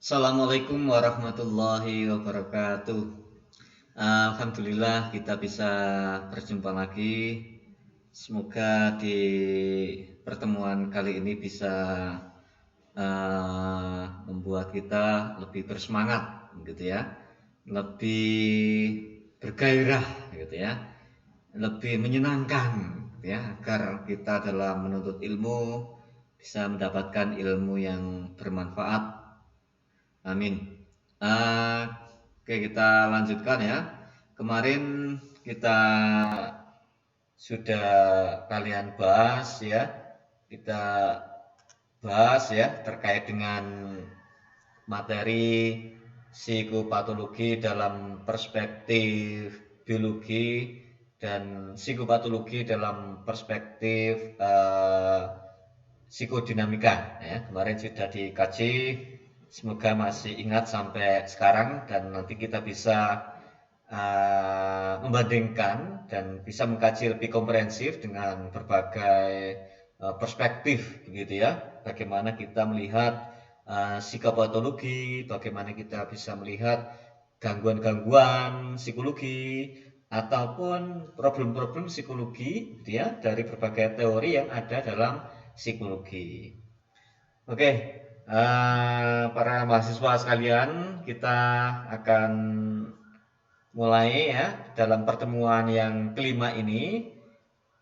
Assalamualaikum warahmatullahi wabarakatuh. Alhamdulillah kita bisa berjumpa lagi. Semoga di pertemuan kali ini bisa membuat kita lebih bersemangat, gitu ya, lebih bergairah, gitu ya, lebih menyenangkan, gitu ya, agar kita dalam menuntut ilmu bisa mendapatkan ilmu yang bermanfaat. Amin. Eh, oke, kita lanjutkan ya. Kemarin kita sudah kalian bahas ya. Kita bahas ya terkait dengan materi psikopatologi dalam perspektif biologi dan psikopatologi dalam perspektif psikodinamika ya. Kemarin sudah dikaji, semoga masih ingat sampai sekarang dan nanti kita bisa membandingkan dan bisa mengkaji lebih komprehensif dengan berbagai perspektif begitu ya. Bagaimana kita melihat psikopatologi, bagaimana kita bisa melihat gangguan-gangguan psikologi ataupun problem-problem psikologi gitu ya dari berbagai teori yang ada dalam psikologi. Oke, para mahasiswa sekalian, kita akan mulai ya dalam pertemuan yang kelima ini.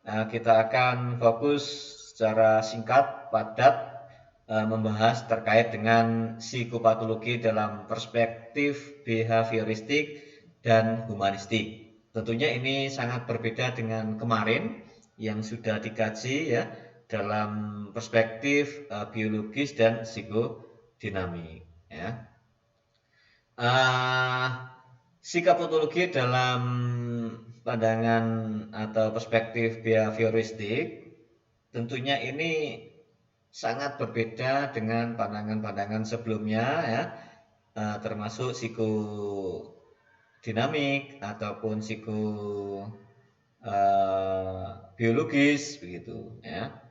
Kita akan fokus secara singkat, padat, membahas terkait dengan psikopatologi dalam perspektif behavioristik dan humanistik. Tentunya ini sangat berbeda dengan kemarin yang sudah dikaji ya dalam perspektif biologis dan psikodinamik. Ya. Psikopatologi dalam pandangan atau perspektif behavioristik tentunya ini sangat berbeda dengan pandangan-pandangan sebelumnya ya, termasuk psikodinamik ataupun biologis begitu ya.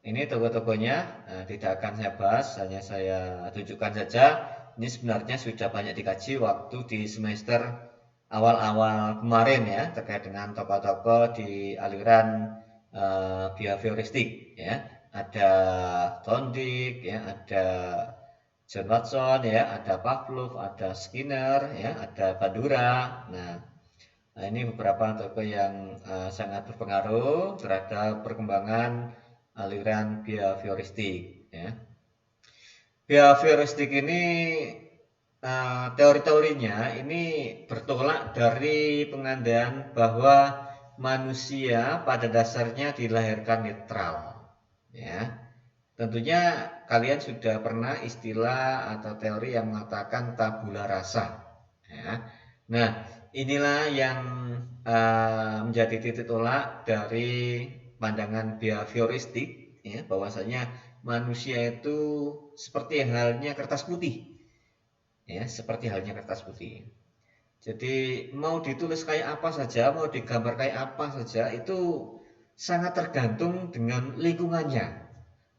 Ini tokoh-tokohnya tidak akan saya bahas, hanya saya tunjukkan saja. Ini sebenarnya sudah banyak dikaji waktu di semester awal-awal kemarin ya, terkait dengan tokoh-tokoh di aliran behavioristik ya. Ada Thorndike ya, ada John Watson ya, ada Pavlov, ada Skinner ya, ada Bandura. Nah, ini beberapa tokoh yang sangat berpengaruh terhadap perkembangan aliran behavioristik ya. Behavioristik ini teori-teorinya ini bertolak dari pengandaian bahwa manusia pada dasarnya dilahirkan netral ya. Tentunya kalian sudah pernah istilah atau teori yang mengatakan tabula rasa ya. Nah, inilah yang menjadi titik tolak dari pandangan behavioristik ya, bahwasanya manusia itu seperti halnya kertas putih ya, seperti halnya kertas putih. Jadi mau ditulis kayak apa saja, mau digambar kayak apa saja itu sangat tergantung dengan lingkungannya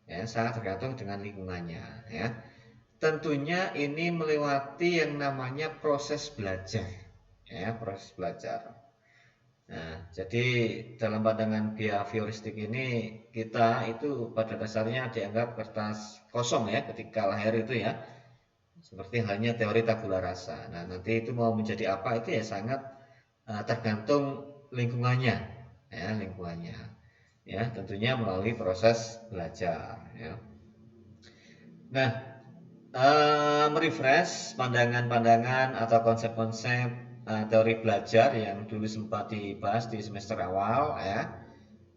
ya, sangat tergantung dengan lingkungannya ya. Tentunya ini melewati yang namanya proses belajar ya, proses belajar. Nah, jadi dalam pandangan behavioristik ini kita itu pada dasarnya dianggap kertas kosong ya ketika lahir itu ya, seperti halnya teori tabula rasa. Nah, nanti itu mau menjadi apa itu ya sangat tergantung lingkungannya ya, lingkungannya ya, tentunya melalui proses belajar ya. Nah, merefresh pandangan-pandangan atau konsep-konsep teori belajar yang dulu sempat dibahas di semester awal ya.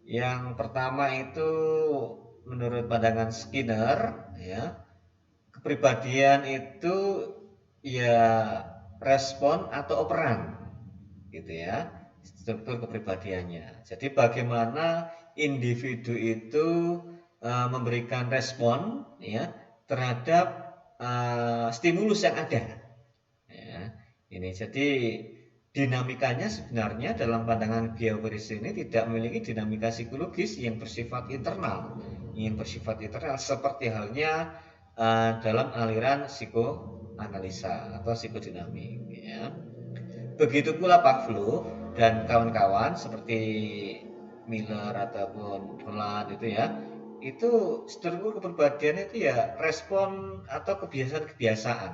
Yang pertama itu menurut pandangan Skinner ya, kepribadian itu ya respon atau operan gitu ya, struktur kepribadiannya. Jadi bagaimana individu itu memberikan respon ya terhadap stimulus yang ada ya. Ini jadi dinamikanya sebenarnya dalam pandangan behavioris ini tidak memiliki dinamika psikologis yang bersifat internal seperti halnya dalam aliran psikoanalisa atau psikodinamik, ya. Begitu pula Pavlov dan kawan-kawan seperti Miller ataupun Roland itu ya, itu struktur kepribadian itu ya respon atau kebiasaan-kebiasaan,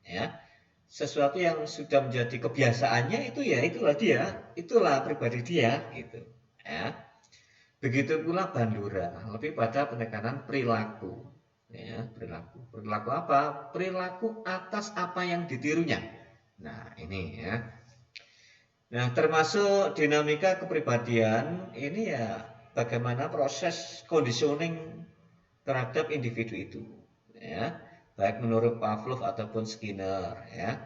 ya. Sesuatu yang sudah menjadi kebiasaannya itu ya itulah dia, itulah pribadi dia gitu, ya. Begitu pula Bandura, lebih pada penekanan perilaku, ya, perilaku. Perilaku apa? Perilaku atas apa yang ditirunya. Nah, ini ya. Nah, termasuk dinamika kepribadian ini ya bagaimana proses conditioning terhadap individu itu, ya. Baik menurut Pavlov ataupun Skinner, ya.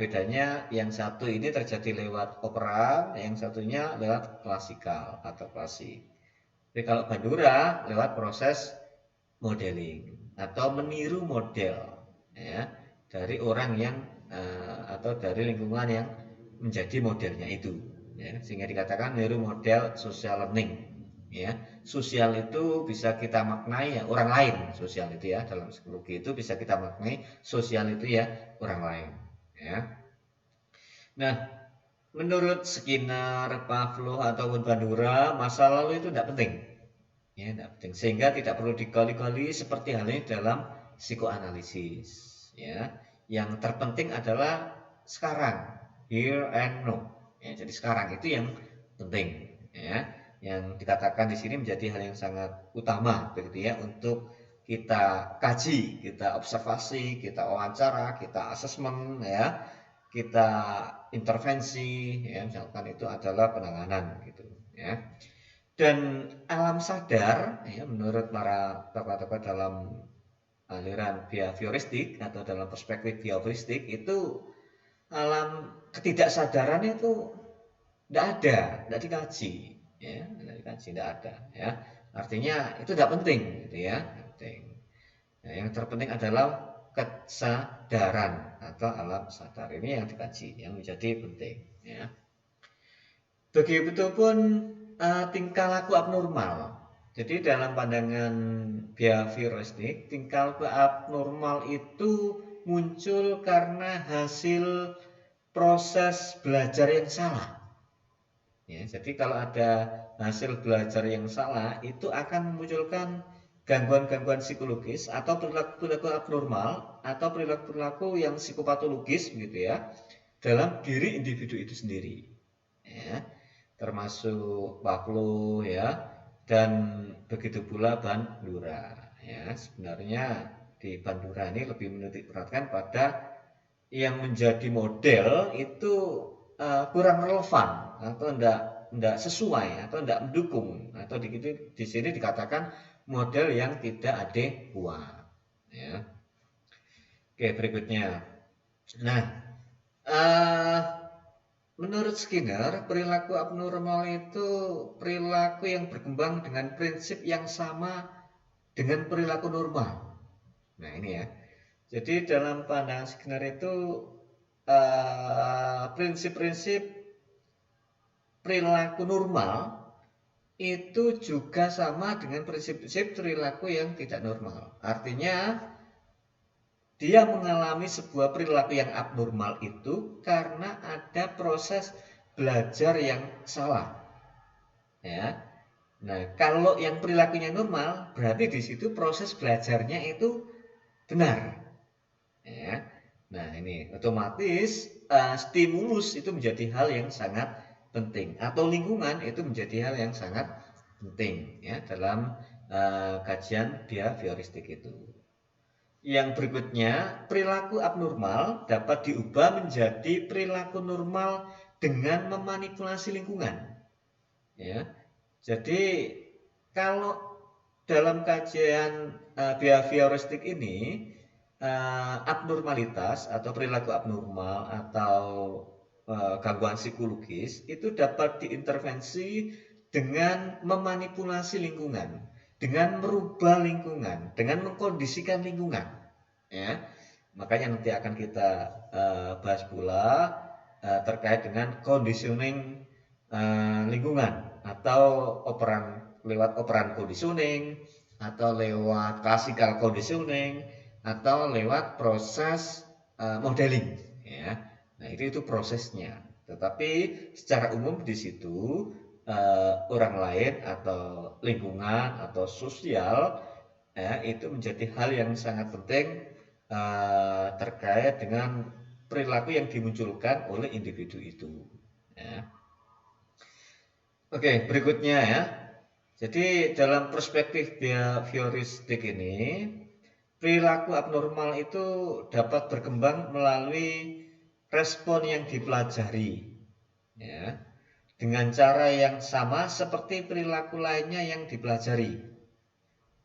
Bedanya yang satu ini terjadi lewat operan, yang satunya lewat klasikal atau klasik. Jadi kalau Bandura lewat proses modeling atau meniru model, ya, dari orang yang atau dari lingkungan yang menjadi modelnya itu, ya, sehingga dikatakan meniru model social learning, ya. Sosial itu bisa kita maknai ya orang lain, sosial itu ya dalam psikologi itu bisa kita maknai sosial itu ya orang lain, ya. Nah, menurut Skinner, Pavlov ataupun Bandura, masa lalu itu tidak penting, ya tidak penting, sehingga tidak perlu digali-gali seperti halnya dalam psikoanalisis, ya. Yang terpenting adalah sekarang, here and now, ya. Jadi sekarang itu yang penting, ya. Yang dikatakan di sini menjadi hal yang sangat utama begitu ya untuk kita kaji, kita observasi, kita wawancara, kita asesmen, ya, kita intervensi, ya, misalkan itu adalah penanganan gitu, ya. Dan alam sadar, ya, menurut para tokoh-tokoh dalam aliran behavioristik atau dalam perspektif behavioristik itu alam ketidaksadaran itu tidak ada, tidak dikaji, ya, tidak dikaji, tidak ada, ya. Artinya itu tidak penting, gitu ya, penting. Nah, yang terpenting adalah kesadaran atau alam sadar ini yang dikaji, yang menjadi penting, ya. Begitupun tingkah laku abnormal. Jadi dalam pandangan behavioristik, tingkah laku abnormal itu muncul karena hasil proses belajar yang salah. Ya, jadi kalau ada hasil belajar yang salah, itu akan memunculkan gangguan-gangguan psikologis atau perilaku-perilaku abnormal atau perilaku-perilaku yang psikopatologis gitu ya dalam diri individu itu sendiri. Ya, termasuk Pavlov ya dan begitu pula Bandura, ya. Sebenarnya di Bandura ini lebih menitik beratkan pada yang menjadi model itu kurang relevan atau enggak sesuai atau enggak mendukung atau di sini dikatakan model yang tidak adekuat, ya. Oke, berikutnya. Nah, uh, menurut Skinner, perilaku abnormal itu perilaku yang berkembang dengan prinsip yang sama dengan perilaku normal. Nah, ini ya. Jadi dalam pandangan Skinner itu prinsip-prinsip perilaku normal itu juga sama dengan prinsip-prinsip perilaku yang tidak normal. Artinya dia mengalami sebuah perilaku yang abnormal itu karena ada proses belajar yang salah, ya. Nah, kalau yang perilakunya normal, berarti di situ proses belajarnya itu benar, ya. Nah, ini otomatis stimulus itu menjadi hal yang sangat penting atau lingkungan itu menjadi hal yang sangat penting, ya, dalam kajian behavioristik itu. Yang berikutnya, perilaku abnormal dapat diubah menjadi perilaku normal dengan memanipulasi lingkungan, ya. Jadi kalau dalam kajian behavioristik ini abnormalitas atau perilaku abnormal atau gangguan psikologis itu dapat diintervensi dengan memanipulasi lingkungan, dengan merubah lingkungan, dengan mengkondisikan lingkungan, ya. Makanya nanti akan kita bahas pula terkait dengan conditioning lingkungan atau lewat operan conditioning atau lewat classical conditioning, atau lewat proses modeling, ya. Nah, itu prosesnya. Tetapi secara umum di situ orang lain atau lingkungan atau sosial, ya, itu menjadi hal yang sangat penting terkait dengan perilaku yang dimunculkan oleh individu itu. Ya. Oke, berikutnya ya. Jadi dalam perspektif behavioristik ini, perilaku abnormal itu dapat berkembang melalui respon yang dipelajari, ya, dengan cara yang sama seperti perilaku lainnya yang dipelajari,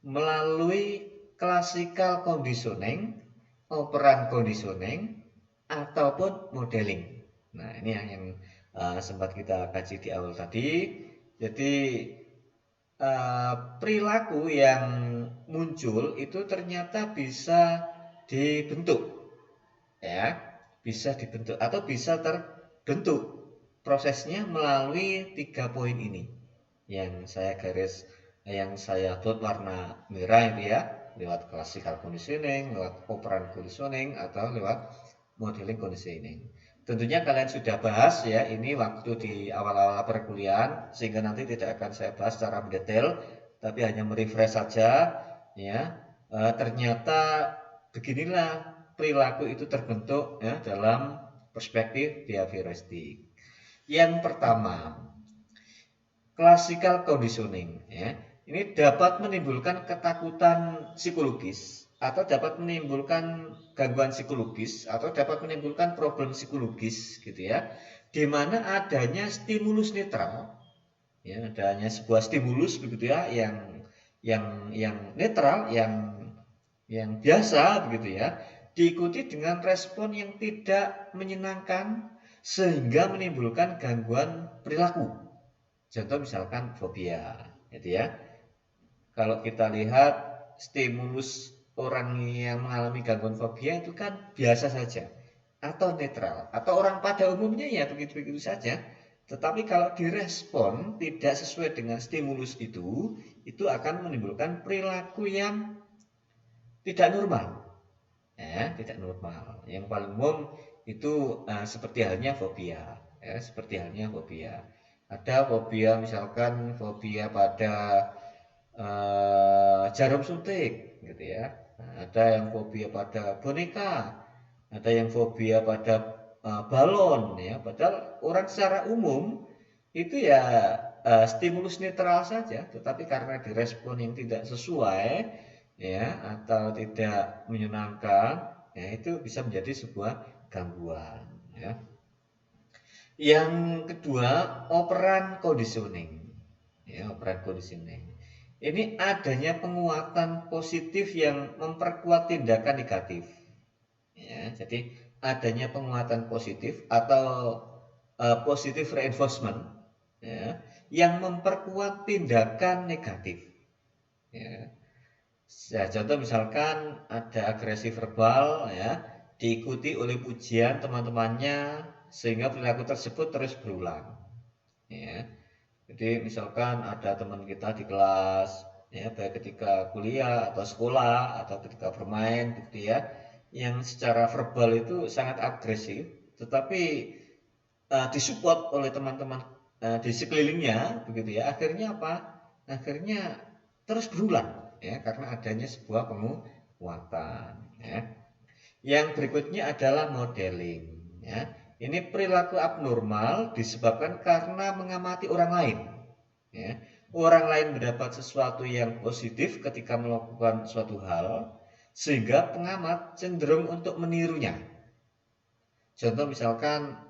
melalui classical conditioning, operant conditioning, ataupun modeling. Nah, ini yang sempat kita kaji di awal tadi. Jadi perilaku yang muncul itu ternyata bisa dibentuk, ya, bisa dibentuk atau bisa terbentuk prosesnya melalui 3 poin ini yang saya plot warna merah itu ya, lewat classical conditioning, lewat operant conditioning, atau lewat modeling conditioning. Tentunya kalian sudah bahas ya ini waktu di awal-awal perkuliahan, sehingga nanti tidak akan saya bahas secara mendetail, tapi hanya merefresh saja ya. Ternyata beginilah perilaku itu terbentuk ya dalam perspektif behavioristik. Yang pertama, classical conditioning ya. Ini dapat menimbulkan ketakutan psikologis, atau dapat menimbulkan gangguan psikologis, atau dapat menimbulkan problem psikologis gitu ya, di mana adanya stimulus netral, ya, adanya sebuah stimulus begitu ya, yang netral, yang biasa begitu ya, diikuti dengan respon yang tidak menyenangkan sehingga menimbulkan gangguan perilaku. Contoh misalkan fobia, gitu ya. Kalau kita lihat stimulus orang yang mengalami gangguan fobia itu kan biasa saja, atau netral, atau orang pada umumnya ya begitu-begitu saja. Tetapi kalau direspon tidak sesuai dengan stimulus itu akan menimbulkan perilaku yang tidak normal, ya, tidak normal. Yang paling umum itu seperti halnya fobia, ya, seperti halnya fobia. Ada fobia, misalkan fobia pada jarum suntik gitu ya. Nah, ada yang fobia pada boneka, ada yang fobia pada balon ya. Padahal orang secara umum itu ya stimulus netral saja, tetapi karena direspon yang tidak sesuai ya, atau tidak menyenangkan, ya itu bisa menjadi sebuah gangguan ya. Yang kedua, operant conditioning. Ya, operant conditioning. Ini adanya penguatan positif yang memperkuat tindakan negatif. Ya, jadi adanya penguatan positif atau positive reinforcement ya, yang memperkuat tindakan negatif. Ya. Ya, contoh misalkan ada agresi verbal ya, diikuti oleh pujian teman-temannya sehingga perilaku tersebut terus berulang. Ya. Jadi misalkan ada teman kita di kelas ya, baik ketika kuliah atau sekolah atau ketika bermain gitu ya, yang secara verbal itu sangat agresif, tetapi disupport oleh teman-teman di sekelilingnya begitu ya, akhirnya apa? Akhirnya terus berulang ya, karena adanya sebuah penguatan ya. Yang berikutnya adalah modeling ya. Ini perilaku abnormal disebabkan karena mengamati orang lain ya. Orang lain mendapat sesuatu yang positif ketika melakukan suatu hal, sehingga pengamat cenderung untuk menirunya. Contoh misalkan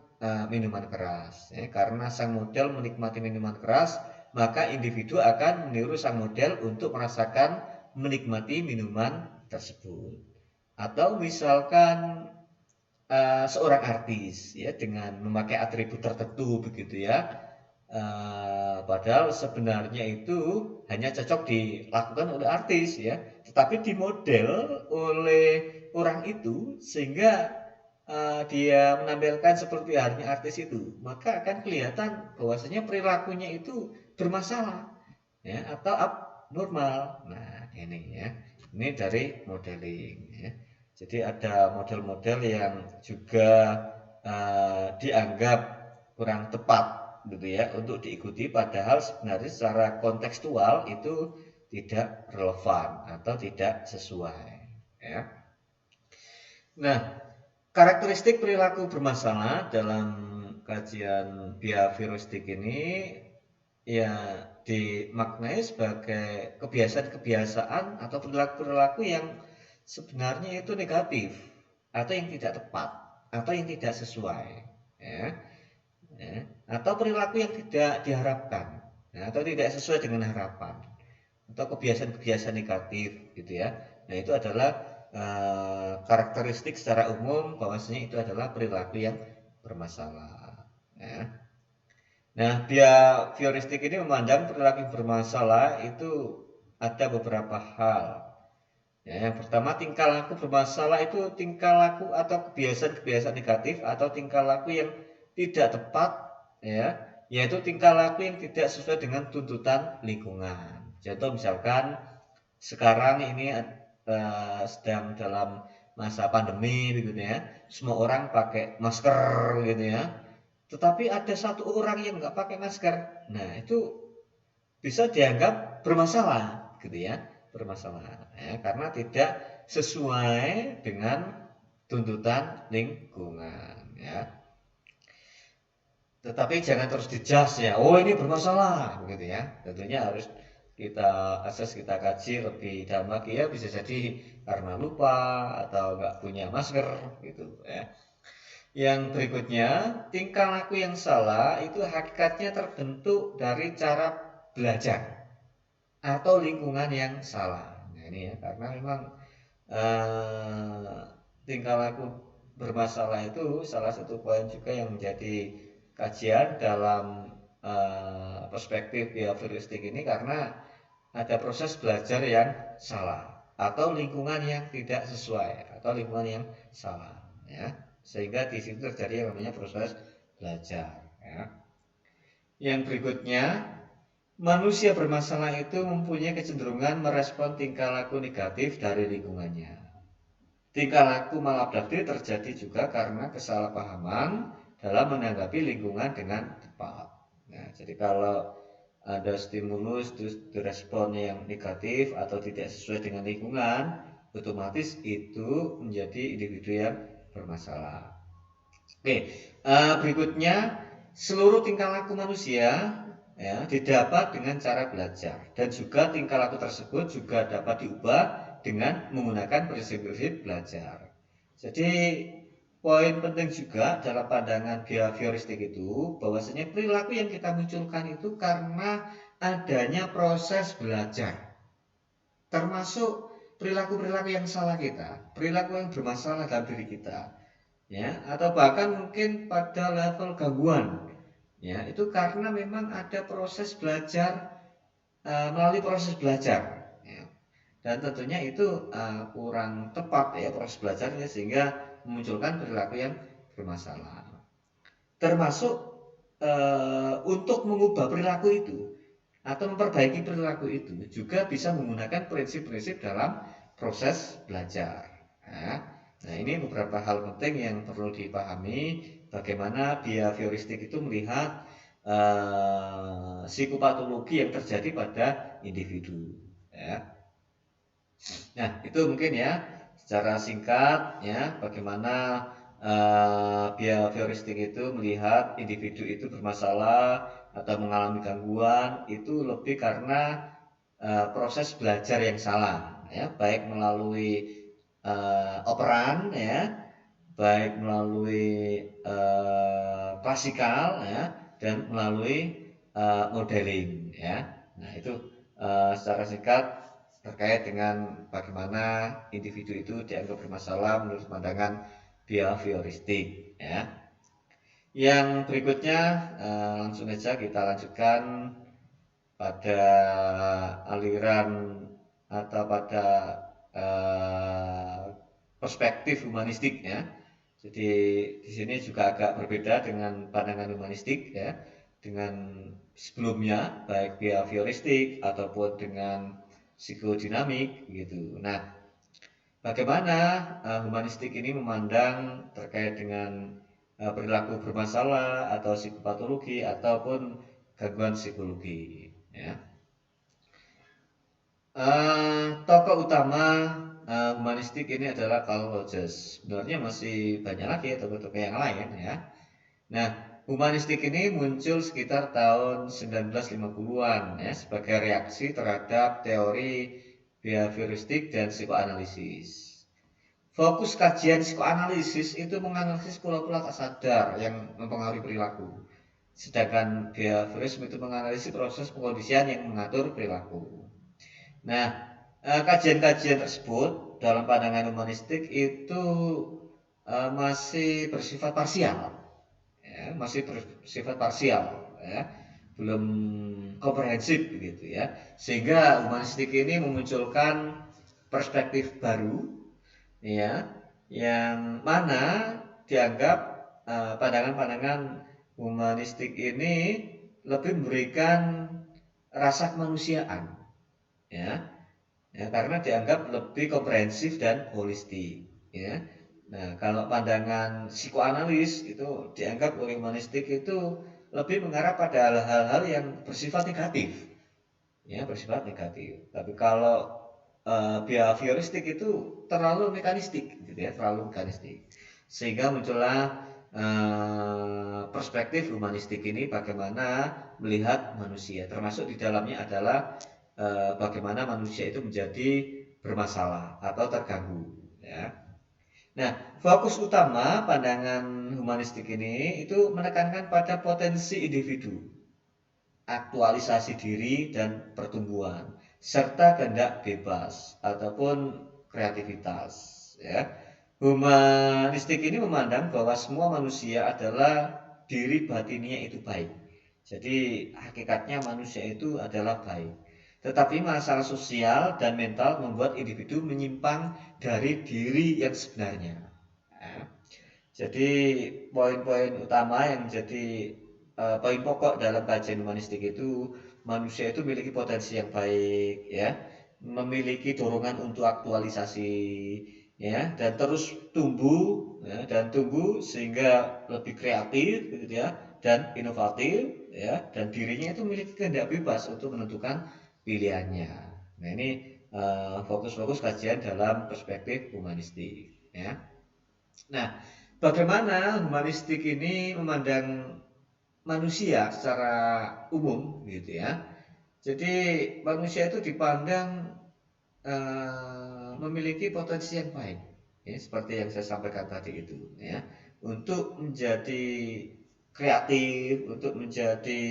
minuman keras ya, karena sang model menikmati minuman keras, maka individu akan meniru sang model untuk merasakan menikmati minuman tersebut. Atau misalkan seorang artis ya, dengan memakai atribut tertentu begitu ya, padahal sebenarnya itu hanya cocok dilakukan oleh artis ya, tetapi dimodel oleh orang itu sehingga dia menampilkan seperti halnya artis itu, maka akan kelihatan bahwasanya perilakunya itu bermasalah ya, atau abnormal. Nah, ini ya. Ini dari modeling ya. Jadi ada model-model yang juga dianggap kurang tepat gitu ya untuk diikuti, padahal sebenarnya secara kontekstual itu tidak relevan atau tidak sesuai ya. Nah, karakteristik perilaku bermasalah dalam kajian behavioristik ini ya dimaknai sebagai kebiasaan-kebiasaan atau perilaku-perilaku yang sebenarnya itu negatif atau yang tidak tepat atau yang tidak sesuai ya, ya. Atau perilaku yang tidak diharapkan ya, atau tidak sesuai dengan harapan atau kebiasaan-kebiasaan negatif gitu ya. Nah, itu adalah karakteristik secara umum bahwasanya itu adalah perilaku yang bermasalah ya. Nah, behavioristik ini memandang perilaku bermasalah itu ada beberapa hal. Ya, yang pertama, tingkah laku bermasalah itu tingkah laku atau kebiasaan-kebiasaan negatif atau tingkah laku yang tidak tepat, ya, yaitu tingkah laku yang tidak sesuai dengan tuntutan lingkungan. Contoh misalkan sekarang ini sedang dalam masa pandemi, begitu ya, semua orang pakai masker, gitu ya. Tetapi ada satu orang yang nggak pakai masker, nah itu bisa dianggap bermasalah, gitu ya, bermasalah, ya, karena tidak sesuai dengan tuntutan lingkungan, ya. Tetapi jangan terus dijudge ya, oh ini bermasalah, begitu ya. Tentunya harus kita akses, kita kaji lebih dalam lagi ya, bisa jadi karena lupa atau nggak punya masker, gitu ya. Yang berikutnya, tingkah laku yang salah itu hakikatnya terbentuk dari cara belajar atau lingkungan yang salah. Nah, ini ya, karena memang tingkah laku bermasalah itu salah satu poin juga yang menjadi kajian dalam perspektif behavioristik ini, karena ada proses belajar yang salah atau lingkungan yang tidak sesuai atau lingkungan yang salah ya, sehingga di situ terjadi yang namanya proses belajar ya. Yang berikutnya, manusia bermasalah itu mempunyai kecenderungan merespon tingkah laku negatif dari lingkungannya. Tingkah laku malapraktik terjadi juga karena kesalahpahaman dalam menanggapi lingkungan dengan tepat. Nah, jadi kalau ada stimulus terus diresponnya yang negatif atau tidak sesuai dengan lingkungan, otomatis itu menjadi individu yang bermasalah. Oke, berikutnya, seluruh tingkah laku manusia ya didapat dengan cara belajar, dan juga tingkah laku tersebut juga dapat diubah dengan menggunakan prinsip-prinsip belajar. Jadi poin penting juga dalam pandangan behavioristik itu bahwasanya perilaku yang kita munculkan itu karena adanya proses belajar, termasuk perilaku-perilaku yang salah kita, perilaku yang bermasalah dalam diri kita ya, atau bahkan mungkin pada level gangguan ya, itu karena memang ada proses belajar, melalui proses belajar ya. Dan tentunya itu kurang tepat ya proses belajarnya, sehingga memunculkan perilaku yang bermasalah. Termasuk untuk mengubah perilaku itu atau memperbaiki perilaku itu juga bisa menggunakan prinsip-prinsip dalam proses belajar ya. Nah, ini beberapa hal penting yang perlu dipahami bagaimana behavioristik itu melihat psikopatologi yang terjadi pada individu ya. Nah, itu mungkin ya secara singkat ya bagaimana behavioristik itu melihat individu itu bermasalah atau mengalami gangguan itu lebih karena proses belajar yang salah ya, baik melalui operan ya, baik melalui klasikal ya, dan melalui modeling ya. Nah, itu secara singkat terkait dengan bagaimana individu itu dianggap bermasalah menurut pandangan behavioristik ya. Yang berikutnya langsung saja kita lanjutkan pada aliran atau pada perspektif humanistik ya. Jadi di sini juga agak berbeda dengan pandangan humanistik ya, dengan sebelumnya baik behavioristik ataupun dengan psikodinamik gitu. Nah, bagaimana humanistik ini memandang terkait dengan perilaku bermasalah atau psikopatologi ataupun gangguan psikologi, ya. Tokoh utama humanistik ini adalah Carl Rogers. Sebenarnya masih banyak lagi tokoh-tokoh yang lain, ya. Nah, humanistik ini muncul sekitar tahun 1950-an ya sebagai reaksi terhadap teori behavioristik dan psikoanalisis. Fokus kajian psikoanalisis itu menganalisis pola-pola tak sadar yang mempengaruhi perilaku. Sedangkan behaviorisme itu menganalisis proses pengkondisian yang mengatur perilaku. Nah, kajian-kajian tersebut dalam pandangan humanistik itu masih bersifat parsial, ya, ya, belum komprehensif begitu ya, sehingga humanistik ini memunculkan perspektif baru, ya, yang mana dianggap pandangan-pandangan humanistik ini lebih memberikan rasa kemanusiaan, ya, ya, karena dianggap lebih komprehensif dan holistik, ya. Nah, kalau pandangan psikoanalis itu dianggap oleh humanistik itu lebih mengarah pada hal-hal yang bersifat negatif, ya, bersifat negatif. Tapi kalau behavioristik itu terlalu mekanistik, gitu ya, terlalu mekanistik. Sehingga muncullah perspektif humanistik ini bagaimana melihat manusia, termasuk di dalamnya adalah bagaimana manusia itu menjadi bermasalah atau terganggu, ya. Nah, fokus utama pandangan humanistik ini itu menekankan pada potensi individu, aktualisasi diri dan pertumbuhan, serta kehendak bebas ataupun kreativitas, ya. Humanistik ini memandang bahwa semua manusia adalah diri batinnya itu baik. Jadi hakikatnya manusia itu adalah baik. Tetapi masalah sosial dan mental membuat individu menyimpang dari diri yang sebenarnya. Ya. Jadi poin-poin utama yang menjadi poin pokok dalam kajian humanistik itu, manusia itu memiliki potensi yang baik, ya, memiliki dorongan untuk aktualisasi, ya, dan terus tumbuh, ya, dan tumbuh sehingga lebih kreatif, gitu ya, dan inovatif, ya, dan dirinya itu memiliki kehendak bebas untuk menentukan pilihannya. Nah, ini fokus-fokus kajian dalam perspektif humanistik, ya. Nah, bagaimana humanistik ini memandang manusia secara umum, gitu ya. Jadi manusia itu dipandang memiliki potensi yang baik, ya, seperti yang saya sampaikan tadi itu, ya, untuk menjadi kreatif, untuk menjadi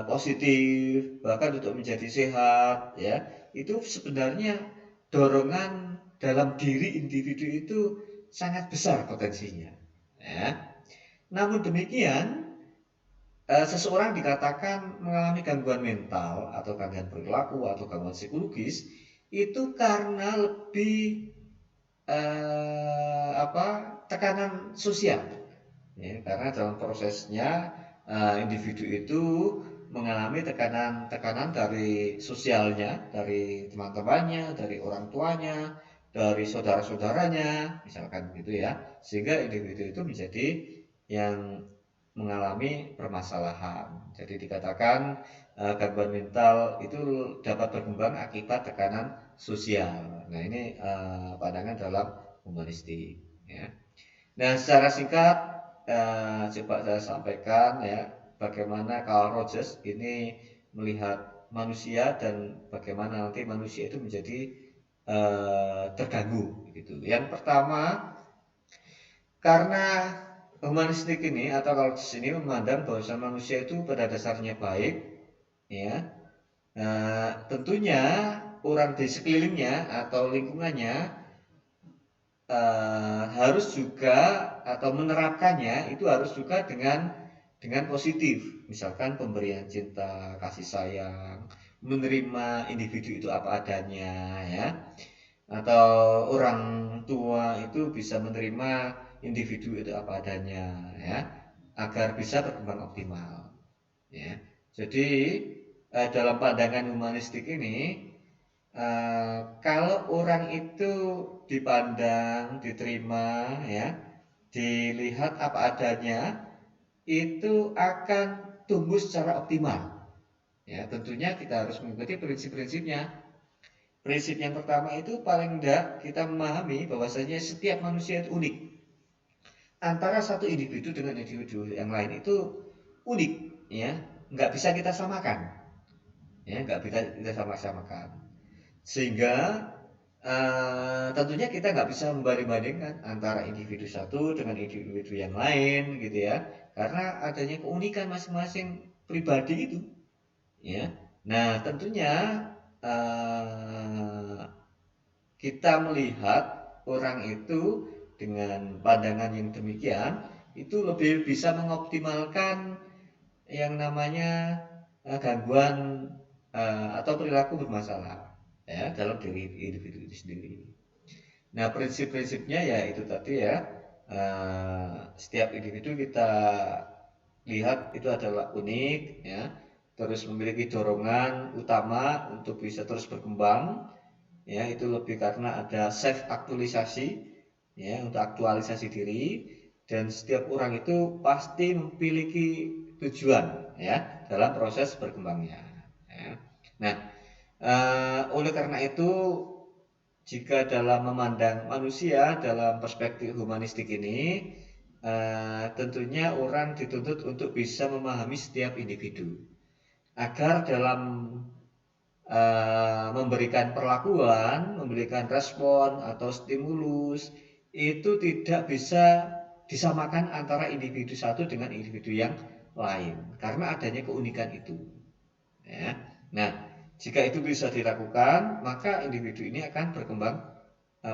positif, bahkan untuk menjadi sehat, ya, itu sebenarnya dorongan dalam diri individu itu sangat besar potensinya, ya. Namun demikian, seseorang dikatakan mengalami gangguan mental atau gangguan perilaku atau gangguan psikologis itu karena lebih tekanan sosial, ya, karena dalam prosesnya individu itu mengalami tekanan-tekanan dari sosialnya, dari teman-temannya, dari orang tuanya, dari saudara-saudaranya, misalkan gitu ya, sehingga individu itu menjadi yang mengalami permasalahan. Jadi dikatakan gangguan mental itu dapat berkembang akibat tekanan sosial. Nah, ini pandangan dalam humanistik, ya. Nah, secara singkat coba saya sampaikan, ya, bagaimana Carl Rogers ini melihat manusia dan bagaimana nanti manusia itu menjadi terganggu, gitu. Yang pertama, karena humanistik ini atau Rogers ini memandang bahwa manusia itu pada dasarnya baik, ya. Tentunya orang di sekelilingnya atau lingkungannya harus juga atau menerapkannya itu harus juga dengan positif, misalkan pemberian cinta, kasih sayang, menerima individu itu apa adanya, ya, atau orang tua itu bisa menerima individu itu apa adanya, ya, agar bisa berkembang optimal, ya. Jadi dalam pandangan humanistik ini, kalau orang itu dipandang, diterima, ya, dilihat apa adanya, itu akan tumbuh secara optimal. Ya, tentunya kita harus mengikuti prinsip-prinsipnya. Prinsip yang pertama itu paling tidak kita memahami bahwasanya setiap manusia itu unik. Antara satu individu dengan individu yang lain itu unik, ya, nggak bisa kita samakan, ya, nggak bisa kita samakan. Sehingga tentunya kita nggak bisa membanding-bandingkan antara individu satu dengan individu yang lain, gitu ya, karena adanya keunikan masing-masing pribadi itu, ya. Nah, tentunya eh, kita melihat orang itu dengan pandangan yang demikian itu lebih bisa mengoptimalkan yang namanya gangguan atau perilaku bermasalah, ya, dalam diri individu itu sendiri. Nah, prinsip-prinsipnya ya itu tadi, ya, setiap individu kita lihat itu adalah unik, ya, terus memiliki dorongan utama untuk bisa terus berkembang, ya, itu lebih karena ada self aktualisasi, ya, untuk aktualisasi diri, dan setiap orang itu pasti memiliki tujuan, ya, dalam proses berkembangnya, ya. Nah, oleh karena itu, jika dalam memandang manusia dalam perspektif humanistik ini, tentunya orang dituntut untuk bisa memahami setiap individu agar dalam memberikan perlakuan, memberikan respon atau stimulus itu tidak bisa disamakan antara individu satu dengan individu yang lain karena adanya keunikan itu, ya. Nah, jika itu bisa dilakukan, maka individu ini akan berkembang,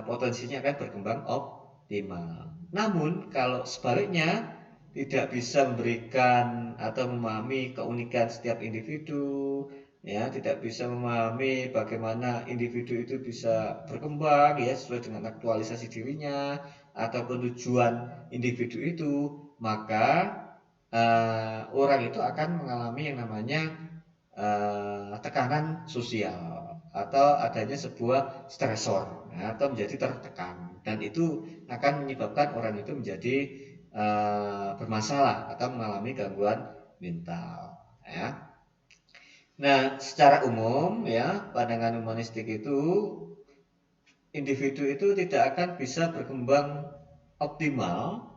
potensinya akan berkembang optimal. Namun kalau sebaliknya tidak bisa memberikan atau memahami keunikan setiap individu, ya, tidak bisa memahami bagaimana individu itu bisa berkembang, ya, sesuai dengan aktualisasi dirinya ataupun tujuan individu itu, maka orang itu akan mengalami yang namanya tekanan sosial atau adanya sebuah stresor, ya, atau menjadi tertekan, dan itu akan menyebabkan orang itu menjadi bermasalah atau mengalami gangguan mental, ya. Nah, secara umum, ya, pandangan humanistik itu individu itu tidak akan bisa berkembang optimal,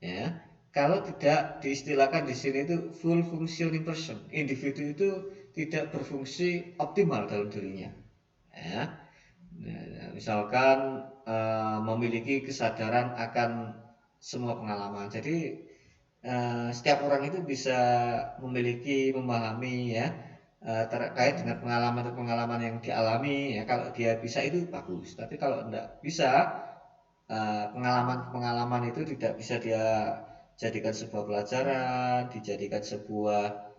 ya, kalau tidak diistilahkan di sini itu full functioning person. Individu itu tidak berfungsi optimal dalam dirinya, ya. Nah, misalkan memiliki kesadaran akan semua pengalaman. Jadi setiap orang itu bisa memahami, ya, terkait dengan pengalaman yang dialami, ya. Kalau dia bisa itu bagus, tapi kalau tidak bisa, pengalaman-pengalaman itu tidak bisa dia jadikan sebuah pelajaran, dijadikan sebuah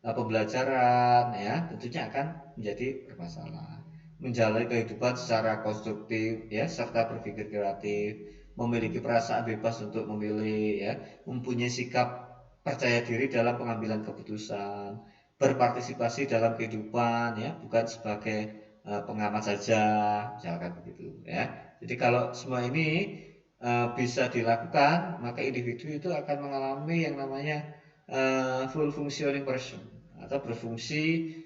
pembelajaran, ya, tentunya akan menjadi bermasalah. Menjalani kehidupan secara konstruktif, ya, serta berpikir kreatif, memiliki perasaan bebas untuk memilih, ya, mempunyai sikap percaya diri dalam pengambilan keputusan, berpartisipasi dalam kehidupan, ya, bukan sebagai pengamat saja, misalkan begitu, ya. Jadi kalau semua ini bisa dilakukan, maka individu itu akan mengalami yang namanya full functioning person atau berfungsi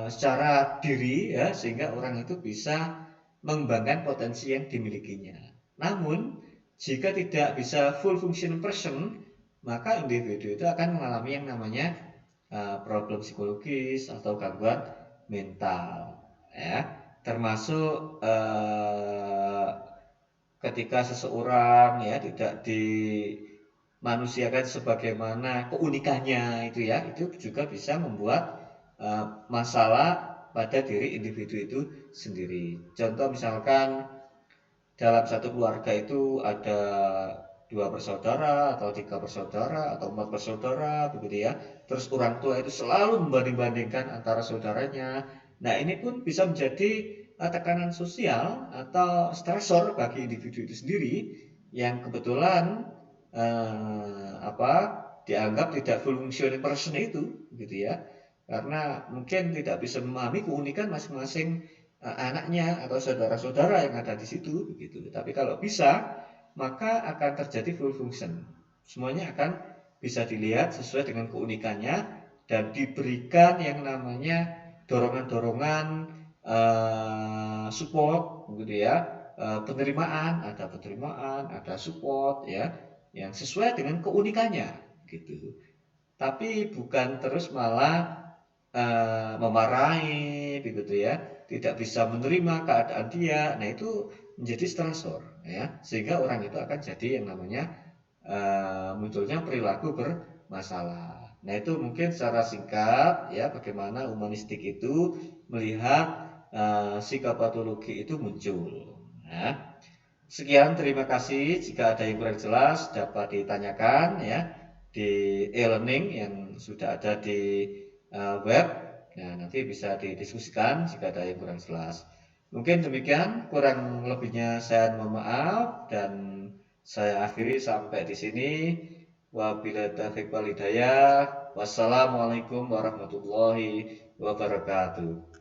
secara diri, ya, sehingga orang itu bisa mengembangkan potensi yang dimilikinya. Namun jika tidak bisa full functioning person, maka individu itu akan mengalami yang namanya problem psikologis atau gangguan mental, ya, termasuk ketika seseorang, ya, tidak dimanusiakan sebagaimana keunikannya itu, ya, itu juga bisa membuat masalah pada diri individu itu sendiri. Contoh misalkan dalam satu keluarga itu ada 2 bersaudara atau 3 bersaudara atau 4 bersaudara, begitu, ya. Terus orang tua itu selalu membanding-bandingkan antara saudaranya. Nah, ini pun bisa menjadi tekanan sosial atau stresor bagi individu itu sendiri yang kebetulan dianggap tidak full functioning person itu, gitu, ya. karena mungkin tidak bisa memahami keunikan masing-masing anaknya atau saudara-saudara yang ada di situ begitu. Tapi kalau bisa, maka akan terjadi full function. Semuanya akan bisa dilihat sesuai dengan keunikannya dan diberikan yang namanya dorongan-dorongan support gitu ya. Penerimaan, ada support ya yang sesuai dengan keunikannya gitu. Tapi bukan terus malah memarahi begitu ya, tidak bisa menerima keadaan dia. Nah, itu menjadi stresor ya, sehingga orang itu akan jadi yang namanya munculnya perilaku bermasalah. Nah, itu mungkin secara singkat ya bagaimana humanistik itu melihat psikopatologi itu muncul. Nah, sekian, terima kasih. Jika ada yang kurang jelas dapat ditanyakan ya di e-learning yang sudah ada di web. Nah, nanti bisa didiskusikan jika ada yang kurang jelas. Mungkin demikian, kurang lebihnya saya mohon maaf dan saya akhiri sampai di sini. Wabillahi taufiq wal hidayah. Wassalamualaikum warahmatullahi wabarakatuh.